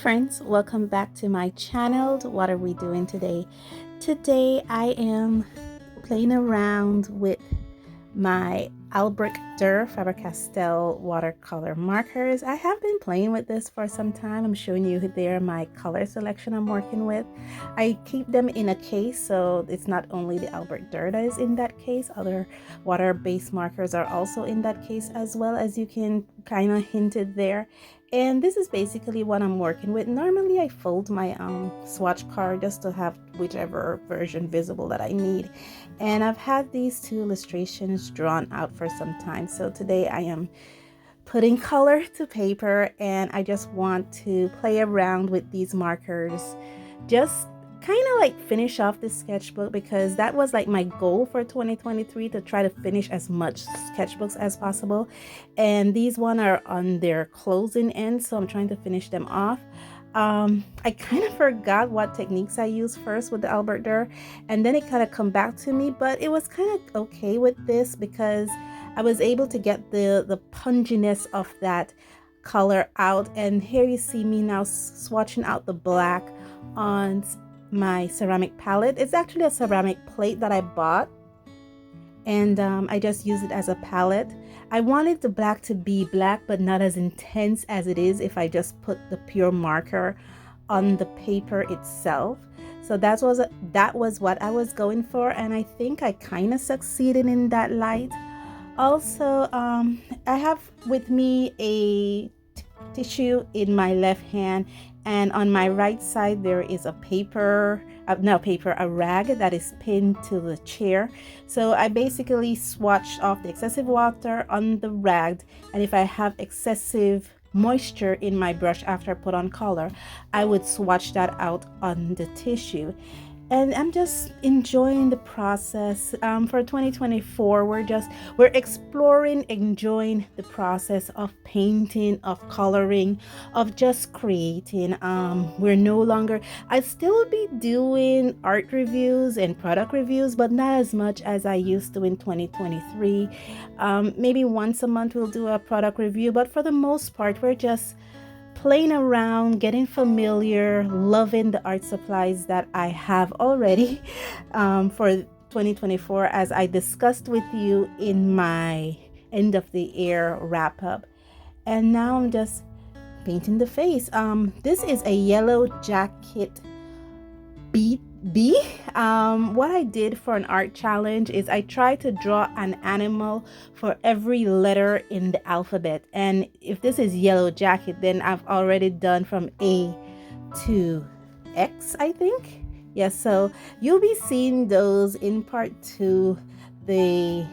friends, welcome back to my channel. What are we doing today? Today I am playing around with my Albrecht Durer Faber-Castell watercolor markers. I have been playing with this for some time. I'm showing you there my color selection I'm working with. I keep them in a case, so it's not only the Albrecht Durer that is in that case. Other water-based markers are also in that case as well, as you can kind of hinted there. And this is basically what I'm working with. Normally I fold my swatch card just to have whichever version visible that I need. And I've had these two illustrations drawn out for some time. So today I am putting color to paper, and I just want to play around with these markers. Just kind of like finish off this sketchbook, because that was like my goal for 2023, to try to finish as much sketchbooks as possible. And these one are on their closing end, so I'm trying to finish them off. I kind of forgot what techniques I used first with the Albrecht Durer, and then it kind of come back to me, but it was kind of okay with this because I was able to get the punginess of that color out. And here you see me now swatching out the black on my ceramic palette. It's actually a ceramic plate that I bought, and I just use it as a palette. I wanted the black to be black, but not as intense as it is if I just put the pure marker on the paper itself. So that was what I was going for, and I think I kind of succeeded in that light. Also, I have with me a tissue in my left hand, and on my right side there is a a rag that is pinned to the chair. So I basically swatched off the excessive water on the rag, and if I have excessive moisture in my brush after I put on color, I would swatch that out on the tissue. And I'm just enjoying the process. For 2024, we're exploring, enjoying the process of painting, of coloring, of just creating. We're no longer, I still be doing art reviews and product reviews, but not as much as I used to in 2023. Maybe once a month we'll do a product review, but for the most part, we're just playing around, getting familiar, loving the art supplies that I have already for 2024, as I discussed with you in my end of the year wrap up. And now I'm just painting the face. This is a yellow jacket B. What I did for an art challenge is I tried to draw an animal for every letter in the alphabet. And if this is yellow jacket, then I've already done from A to X, I think. Yes, so you'll be seeing those in part 2, the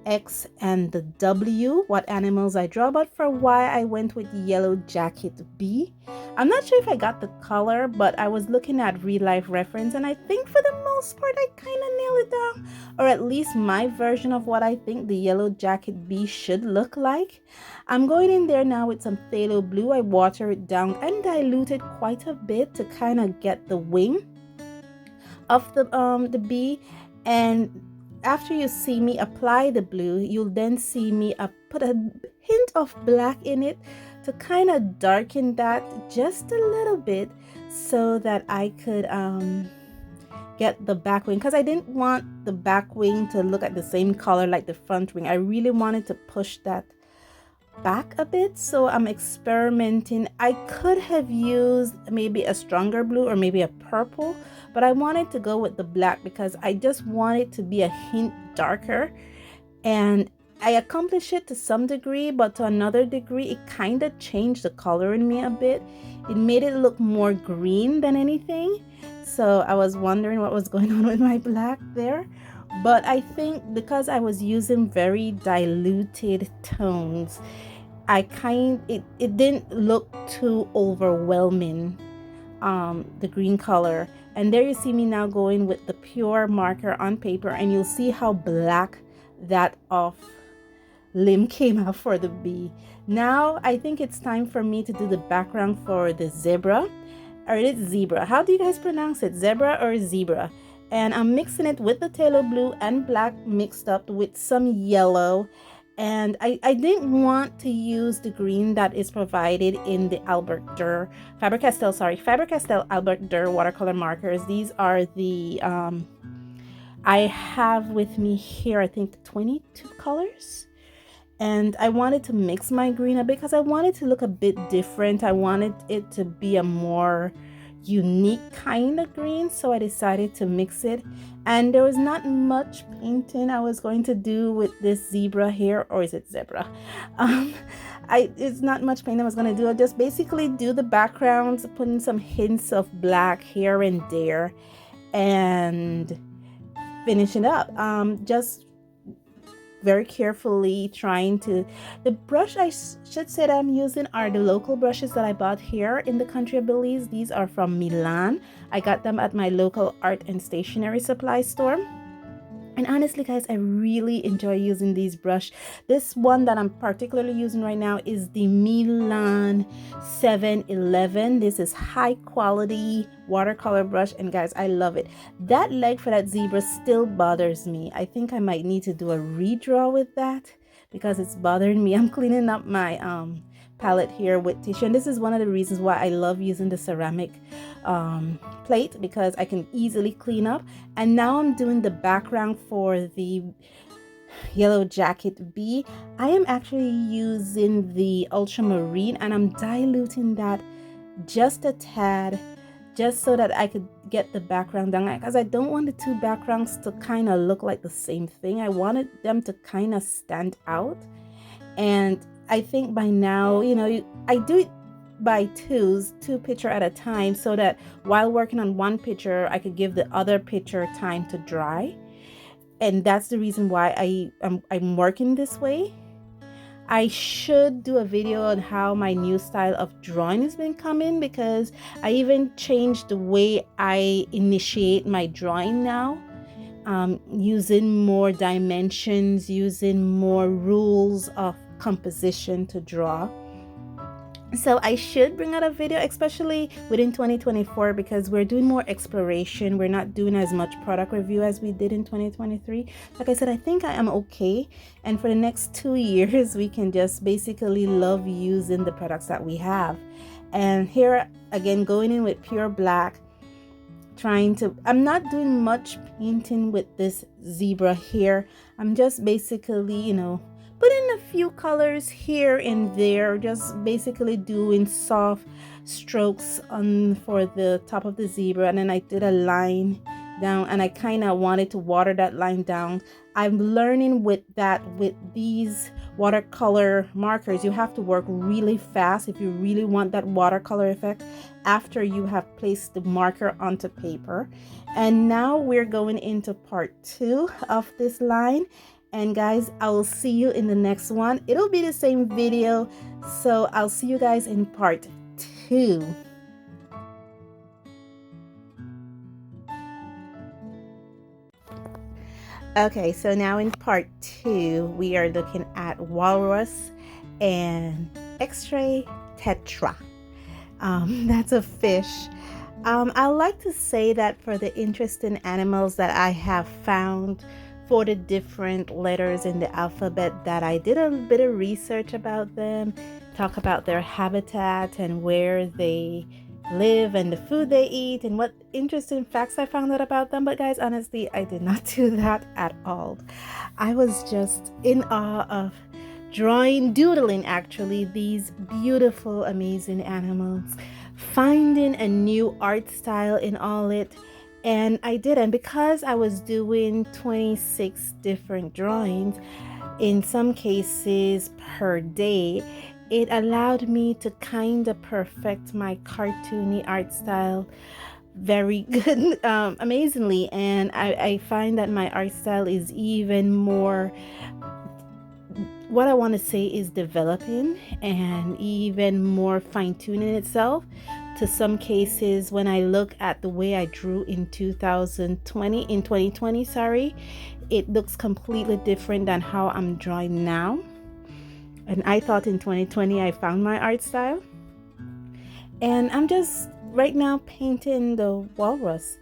X and the W, what animals I draw. But for why I went with yellow jacket B, I'm not sure if I got the color, but I was looking at real life reference, and I think for the most part I kind of nailed it down, or at least my version of what I think the yellow jacket B should look like. I'm going in there now with some phthalo blue. I water it down and dilute it quite a bit to kind of get the wing of the bee. And after you see me apply the blue, you'll then see me put a hint of black in it to kind of darken that just a little bit, so that I could get the back wing, because I didn't want the back wing to look at the same color like the front wing. I really wanted to push that back a bit, so I'm experimenting. I could have used maybe a stronger blue or maybe a purple, but I wanted to go with the black because I just wanted to be a hint darker. And I accomplished it to some degree, but to another degree it kind of changed the color in me a bit. It made it look more green than anything, so I was wondering what was going on with my black there. But I think because I was using very diluted tones, it didn't look too overwhelming, the green color. And there you see me now going with the pure marker on paper, and you'll see how black that off limb came out for the bee. Now I think it's time for me to do the background for the zebra, or it's zebra. How do you guys pronounce it? Zebra or zebra? And I'm mixing it with the phthalo blue and black mixed up with some yellow And I didn't want to use the green that is provided in the Albrecht Durer Faber-Castell Albrecht Durer watercolor markers. These are the I have with me here, I think 22 colors. And I wanted to mix my green a bit because I wanted to look a bit different. I wanted it to be a more unique kind of green, so I decided to mix it. And there was not much painting I was going to do with this zebra here, or is it zebra? um it's not much painting I was going to do. I just basically do the backgrounds, put in some hints of black here and there, and finish it up. Just very carefully trying to, the brush I should say that I'm using are the local brushes that I bought here in the country of Belize. These are from Milan. I got them at my local art and stationery supply store. And honestly, guys, I really enjoy using these brush. This one that I'm particularly using right now is the Milan 711. This is high quality watercolor brush, and guys, I love it. That leg for that zebra still bothers me. I think I might need to do a redraw with that because it's bothering me. I'm cleaning up my palette here with tissue, and this is one of the reasons why I love using the ceramic plate, because I can easily clean up. And now I'm doing the background for the Yellow Jacket bee. I am actually using the ultramarine, and I'm diluting that just a tad, just so that I could get the background down, because I don't want the two backgrounds to kind of look like the same thing. I wanted them to kind of stand out. And I think by now, you know, I do it by two picture at a time, so that while working on one picture, I could give the other picture time to dry. And that's the reason why I'm working this way. I should do a video on how my new style of drawing has been coming, because I even changed the way I initiate my drawing now. Using more dimensions, using more rules of composition to draw. So I should bring out a video, especially within 2024, because we're doing more exploration. We're not doing as much product review as we did in 2023. Like I said, I think I am okay. And for the next 2 years, we can just basically love using the products that we have. And here again, going in with pure black, I'm not doing much painting with this zebra here. I'm just basically, you know, putting a few colors here and there, just basically doing soft strokes on for the top of the zebra. And then I did a line down, and I kind of wanted to water that line down. I'm learning with these watercolor markers, you have to work really fast if you really want that watercolor effect after you have placed the marker onto paper. And now we're going into part 2 of this line. And guys, I will see you in the next one. It'll be the same video, so I'll see you guys in part 2. Okay, so now in part 2, we are looking at walrus and X-ray tetra. That's a fish. I like to say that for the interesting animals that I have found for the different letters in the alphabet, that I did a bit of research about them, talk about their habitat and where they live and the food they eat and what interesting facts I found out about them. But guys, honestly, I did not do that at all. I was just in awe of doodling actually, these beautiful, amazing animals, finding a new art style in all it. And I did, and because I was doing 26 different drawings, in some cases per day, it allowed me to kind of perfect my cartoony art style very good, amazingly. And I find that my art style is even more, what I want to say is developing and even more fine-tuning itself. To some cases, when I look at the way I drew in 2020, sorry, it looks completely different than how I'm drawing now. And I thought in 2020 I found my art style. And I'm just right now painting the walrus.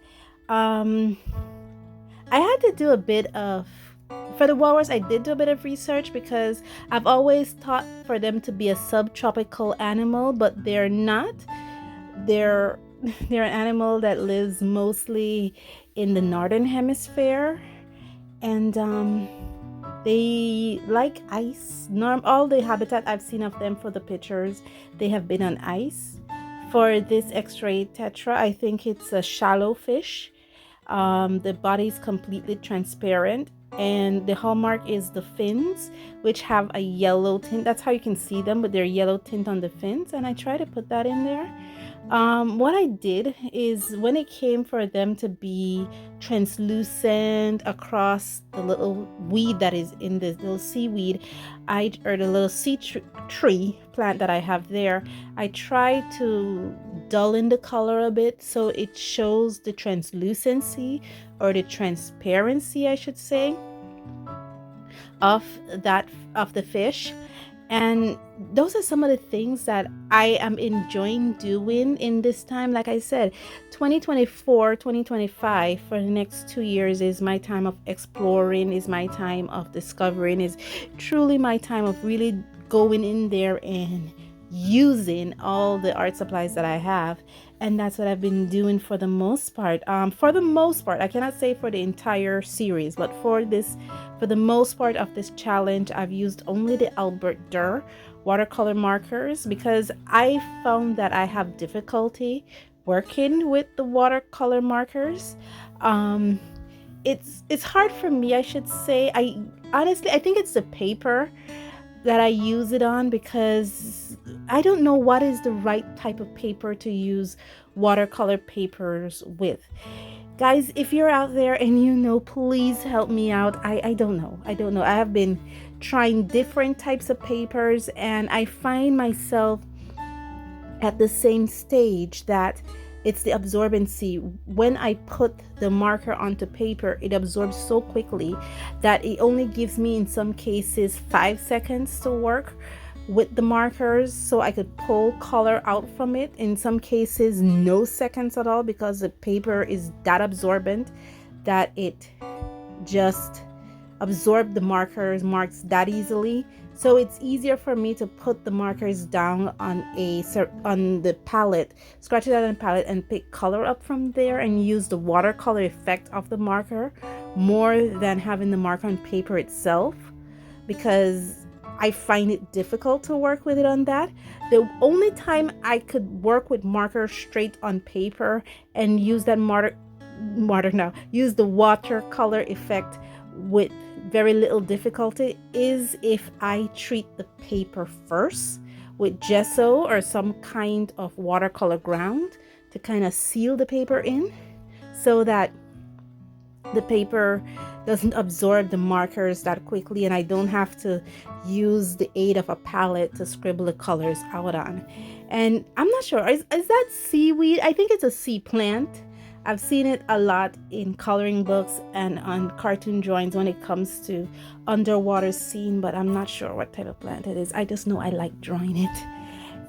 I had to do a bit of For the walrus, I did do a bit of research because I've always thought for them to be a subtropical animal, but they're not. They're they're an animal that lives mostly in the northern hemisphere, and they like ice. All the habitat I've seen of them for the pictures, they have been on ice. For this X-ray tetra, I think it's a shallow fish. The body is completely transparent, and the hallmark is the fins, which have a yellow tint. That's how you can see them, but they're yellow tint on the fins, and I try to put that in there. What I did is when it came for them to be translucent across the little weed that is in this little seaweed, or the little tree plant that I have there, I tried to dull in the color a bit so it shows the translucency, or the transparency, I should say, of the fish. And those are some of the things that I am enjoying doing in this time. Like I said, 2024, 2025, for the next 2 years is my time of exploring, is my time of discovering, is truly my time of really going in there and using all the art supplies that I have. And that's what I've been doing for the most part. I cannot say for the entire series, but for the most part of this challenge, I've used only the Albrecht Durer watercolor markers because I found that I have difficulty working with the watercolor markers. It's hard for me, I should say. I think it's the paper that I use it on, because I don't know what is the right type of paper to use watercolor papers with. Guys, if you're out there and you know, please help me out. I don't know. I have been trying different types of papers, and I find myself at the same stage that it's the absorbency. When I put the marker onto paper, it absorbs so quickly that it only gives me, in some cases, 5 seconds to work with the markers, so I could pull color out from it. In some cases, no seconds at all, because the paper is that absorbent that it just absorbs the marks that easily. So it's easier for me to put the markers down on the palette, scratch it out on the palette, and pick color up from there and use the watercolor effect of the marker more than having the marker on paper itself, because I find it difficult to work with it on that. The only time I could work with marker straight on paper and use that use the watercolor effect with very little difficulty is if I treat the paper first with gesso or some kind of watercolor ground to kind of seal the paper in, so that the paper doesn't absorb the markers that quickly, and I don't have to use the aid of a palette to scribble the colors out on. And I'm not sure, is that seaweed? I think it's a sea plant. I've seen it a lot in coloring books and on cartoon drawings when it comes to underwater scene, but I'm not sure what type of plant it is. I just know I like drawing it.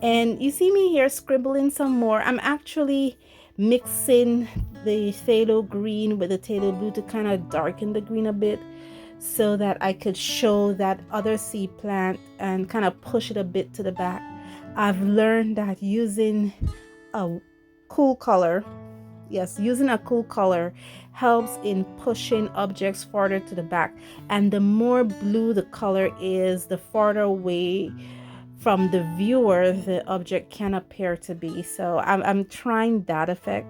And you see me here scribbling some more. I'm actually mixing the phthalo green with the phthalo blue to kind of darken the green a bit, so that I could show that other sea plant and kind of push it a bit to the back. I've learned that using a cool color helps in pushing objects farther to the back, and the more blue the color is, the farther away from the viewer the object can appear to be. So I'm trying that effect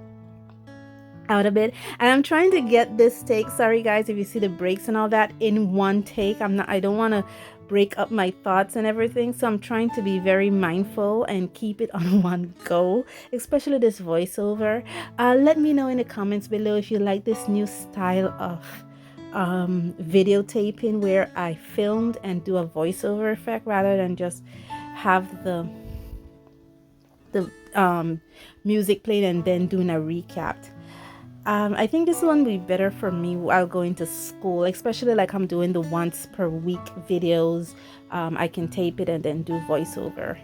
out a bit, and I'm trying to get this take, sorry guys if you see the breaks and all that, in one take. I don't want to break up my thoughts and everything, so I'm trying to be very mindful and keep it on one go, especially this voiceover. Let me know in the comments below if you like this new style of videotaping, where I filmed and do a voiceover effect rather than just have the music played and then doing a recap. I think this one would be better for me while going to school, especially like I'm doing the once per week videos. I can tape it and then do voiceover.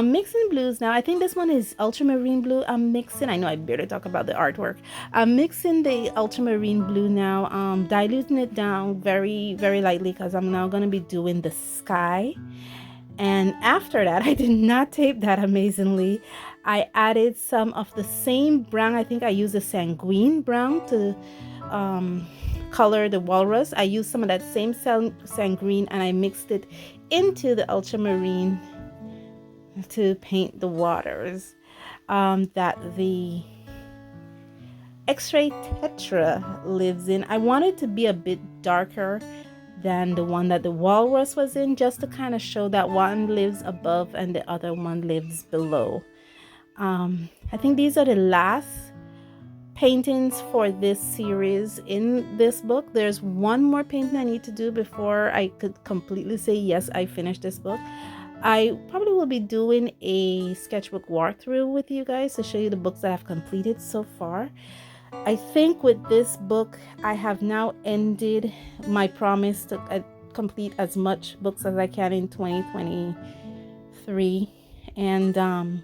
Mixing blues now. I think this one is ultramarine blue. I'm mixing. I know I better talk about the artwork. I'm mixing the ultramarine blue now. Diluting it down very, very lightly because I'm now going to be doing the sky. And after that, I did not tape that amazingly. I added some of the same brown. I think I used a sanguine brown to color the walrus. I used some of that same sanguine and I mixed it into the ultramarine to paint the waters that the X-ray tetra lives in. I wanted to be a bit darker than the one that the walrus was in, just to kind of show that one lives above and the other one lives below. I think these are the last paintings for this series in this book. There's one more painting I need to do before I could completely say yes, I finished this book. I probably will be doing a sketchbook walkthrough with you guys to show you the books that I've completed so far. I think with this book, I have now ended my promise to complete as much books as I can in 2023. And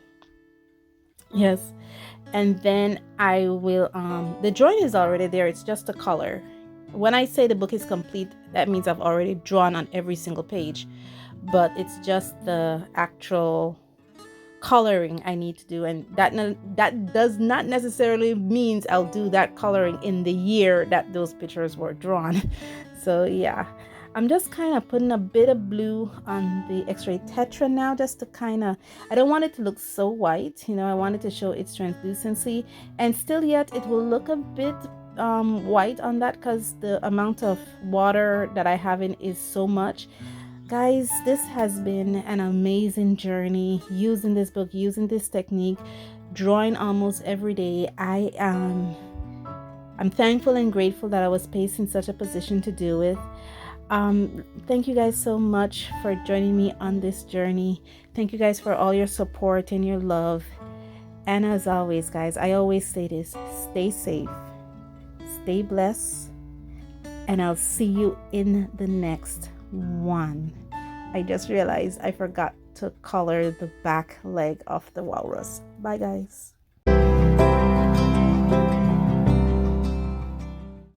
yes, and then I will, the drawing is already there. It's just a color. When I say the book is complete, that means I've already drawn on every single page, but it's just the actual coloring I need to do, and that does not necessarily means I'll do that coloring in the year that those pictures were drawn. So yeah, I'm just kind of putting a bit of blue on the X-ray tetra now, just to kind of, I don't want it to look so white, you know, I wanted to show its translucency, and still yet it will look a bit white on that because the amount of water that I have in is so much. Guys, this has been an amazing journey using this book, using this technique, drawing almost every day. I'm thankful and grateful that I was placed in such a position to do it. Thank you guys so much for joining me on this journey. Thank you guys for all your support and your love. And as always, guys, I always say this: stay safe, stay blessed, and I'll see you in the next one. I just realized I forgot to color the back leg of the walrus. Bye, guys.